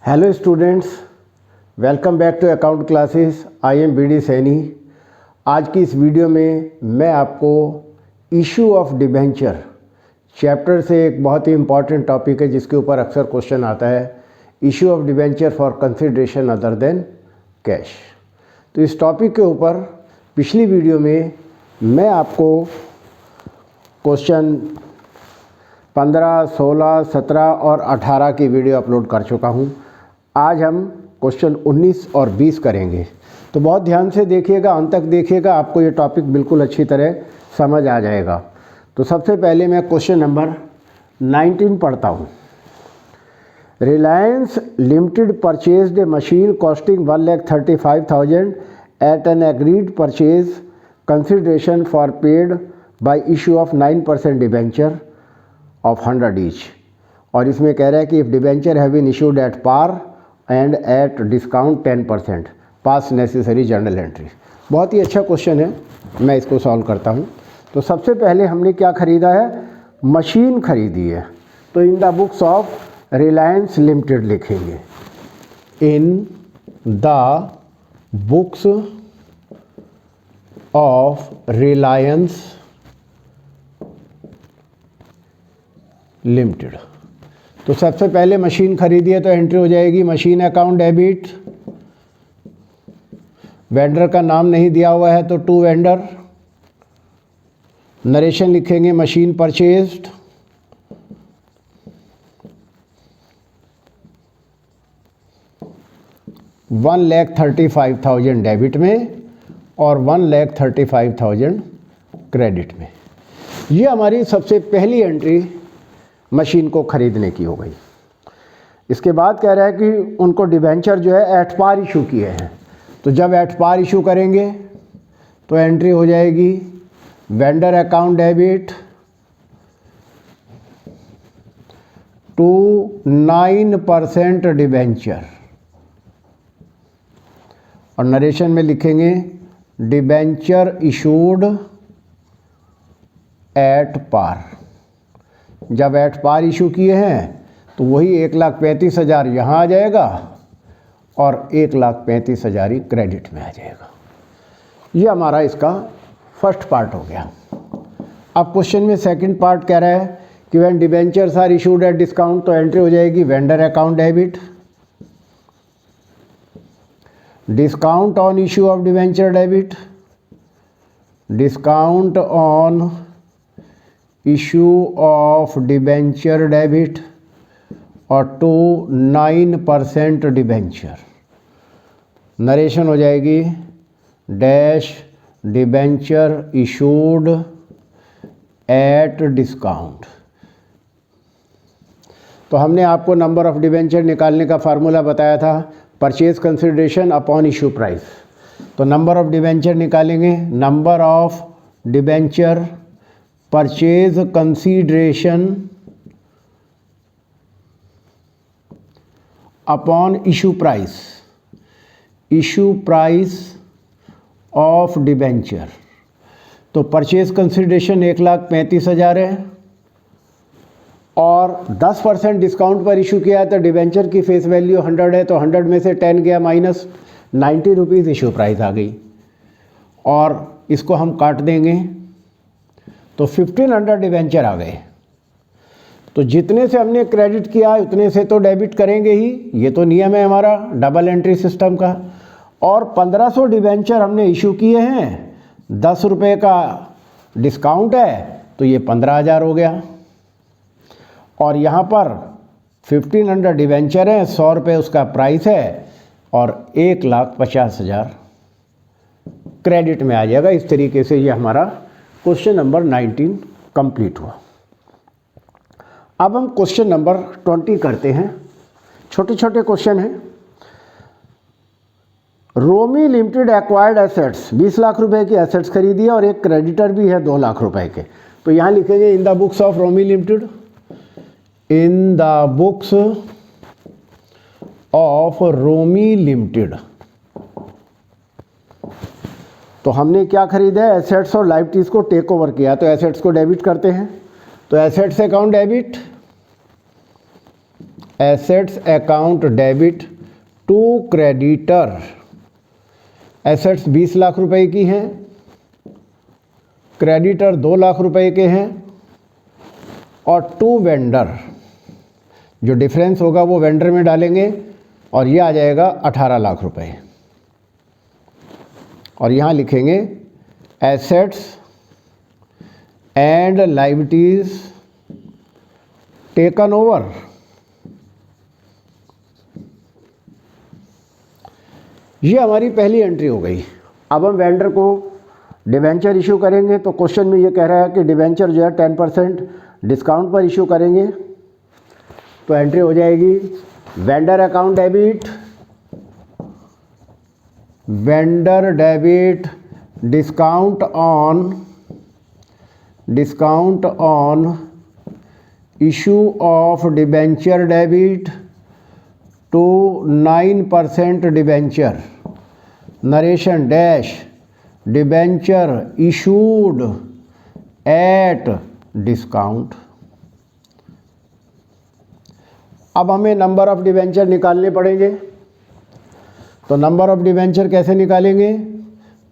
Hello students, welcome back to account classes. I am B D Saini. आज की इस video में मैं आपको इशू ऑफ डिबेंचर चैप्टर से एक बहुत ही इम्पॉर्टेंट टॉपिक है जिसके ऊपर अक्सर क्वेश्चन आता है, issue of debenture for consideration other than cash. तो इस टॉपिक के ऊपर पिछली वीडियो में मैं आपको क्वेश्चन 15, 16, 17 और 18 की वीडियो अपलोड कर चुका हूं। आज हम क्वेश्चन 19 और 20 करेंगे, तो बहुत ध्यान से देखिएगा, अंत तक देखिएगा, आपको ये टॉपिक बिल्कुल अच्छी तरह समझ आ जाएगा। तो सबसे पहले मैं क्वेश्चन नंबर 19 पढ़ता हूँ। Reliance limited purchased a machine costing 1,35,000 at an agreed purchase consideration for paid by issue of 9% debenture of 100 each. और इसमें कह रहा है कि if debenture have been issued at par and at discount 10%, pass necessary journal entry. बहुत ही अच्छा question है, मैं इसको सॉल्व करता हूँ। तो सबसे पहले हमने क्या ख़रीदा है? मशीन खरीदी है। तो in the books of Reliance limited लिखेंगे, in the books of Reliance limited. तो सबसे पहले मशीन खरीदी है तो एंट्री हो जाएगी मशीन अकाउंट डेबिट। वेंडर का नाम नहीं दिया हुआ है तो टू वेंडर। नरेशन लिखेंगे मशीन परचेज्ड। $1,35,000 डेबिट में और 1,35,000 क्रेडिट में। ये हमारी सबसे पहली एंट्री मशीन को खरीदने की हो गई। इसके बाद कह रहा है कि उनको डिबेंचर जो है एट पार इशू किए हैं। तो जब एट पार इशू करेंगे तो एंट्री हो जाएगी vendor account debit to 9% debenture. और नरेशन में लिखेंगे डिबेंचर इशूड एट पार। जब एट पार इशू किए हैं तो वही 1,35,000 यहाँ आ जाएगा और 1,35,000 ही क्रेडिट में आ जाएगा। ये हमारा इसका फर्स्ट पार्ट हो गया। अब क्वेश्चन में सेकंड पार्ट कह रहा है कि when debentures are issued at discount, तो एंट्री हो जाएगी vendor account debit. Discount on issue of debenture debit, discount on issue of debenture debit और टू 9% डिबेंचर। नरेशन हो जाएगी dash debenture issued at discount. तो हमने आपको नंबर ऑफ डिबेंचर निकालने का फार्मूला बताया था, purchase consideration upon issue price. तो नंबर ऑफ डिबेंचर निकालेंगे, number of debenture purchase consideration upon issue price, issue price of debenture. तो परचेज कंसीडरेशन 1,35,000 है और 10% डिस्काउंट पर इशू किया है तो डिबेंचर की फेस वैल्यू 100 है, तो 100 में से 10 गया माइनस, 90 रुपीज़ इशू प्राइस आ गई। और इसको हम काट देंगे तो 1,500 डिबेंचर आ गए। तो जितने से हमने क्रेडिट किया उतने से तो डेबिट करेंगे ही, ये तो नियम है हमारा डबल एंट्री सिस्टम का। और 1,500 डिबेंचर हमने इशू किए हैं, 10 रुपये का डिस्काउंट है तो ये 15,000 हो गया। और यहाँ पर 1,500 डिबेंचर हैं, 100 रुपये उसका प्राइस है और 1,50,000 क्रेडिट में आ जाएगा। इस तरीके से ये हमारा क्वेश्चन नंबर 19 कंप्लीट हुआ। अब हम क्वेश्चन नंबर 20 करते हैं। छोटे छोटे क्वेश्चन हैं। रोमी लिमिटेड एक्वायर्ड एसेट्स, 20 लाख रुपए की एसेट्स खरीदी है और एक क्रेडिटर भी है 2 लाख रुपए के। तो यहाँ लिखेंगे in the books of Romi limited, in the books of Romi limited. तो हमने क्या खरीदा है? एसेट्स और लायबिलिटीज को टेक ओवर किया, तो एसेट्स को डेबिट करते हैं। तो assets account debit assets account debit to creditor. Assets 20 lakh रुपए की हैं, क्रेडिटर 2 लाख रुपए के हैं, और टू वेंडर, जो डिफरेंस होगा वो वेंडर में डालेंगे और ये आ जाएगा 18 लाख रुपए। और यहाँ लिखेंगे assets and liabilities taken over. ये हमारी पहली एंट्री हो गई। अब हम वेंडर को डिबेंचर इशू करेंगे, तो क्वेश्चन में ये कह रहा है कि डिबेंचर जो है 10% डिस्काउंट पर इशू करेंगे। तो एंट्री हो जाएगी vendor account debit, vendor debit discount on issue of debenture debit to 9% debenture, narration dash debenture issued at discount. अब हमें नंबर ऑफ डिबेंचर निकालने पड़ेंगे। तो नंबर ऑफ डिबेंचर कैसे निकालेंगे?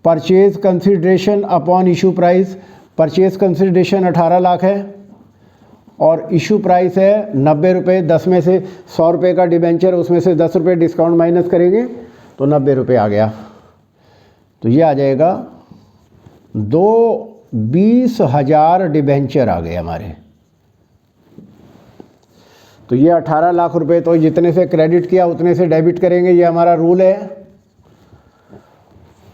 Purchase consideration upon issue price. Purchase consideration 18 lakh है और issue price है 90 रुपये। 10 में से 100 रुपये का डिबेंचर, उसमें से 10 रुपये डिस्काउंट माइनस करेंगे तो 90 रुपये आ गया। तो ये आ जाएगा 20,000 डिबेंचर आ गए हमारे। तो ये 18 लाख रुपए तो जितने से क्रेडिट किया उतने से डेबिट करेंगे, ये हमारा रूल है।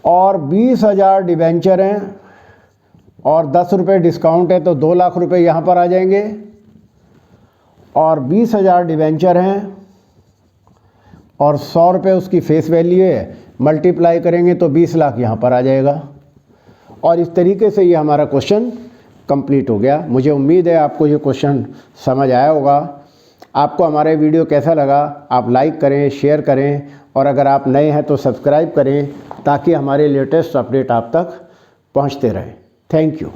और 20,000 डिबेंचर हैं और 10 रुपये डिस्काउंट है तो 2 लाख रुपए यहाँ पर आ जाएंगे। और 20,000 डिबेंचर हैं और 100 रुपये उसकी फेस वैल्यू है, मल्टीप्लाई करेंगे तो 20 लाख यहाँ पर आ जाएगा। और इस तरीके से ये हमारा क्वेश्चन कंप्लीट हो गया। मुझे उम्मीद है आपको ये क्वेश्चन समझ आया होगा। आपको हमारे वीडियो कैसा लगा आप लाइक करें, शेयर करें, और अगर आप नए हैं तो सब्सक्राइब करें ताकि हमारे लेटेस्ट अपडेट आप तक पहुंचते रहें। Thank you.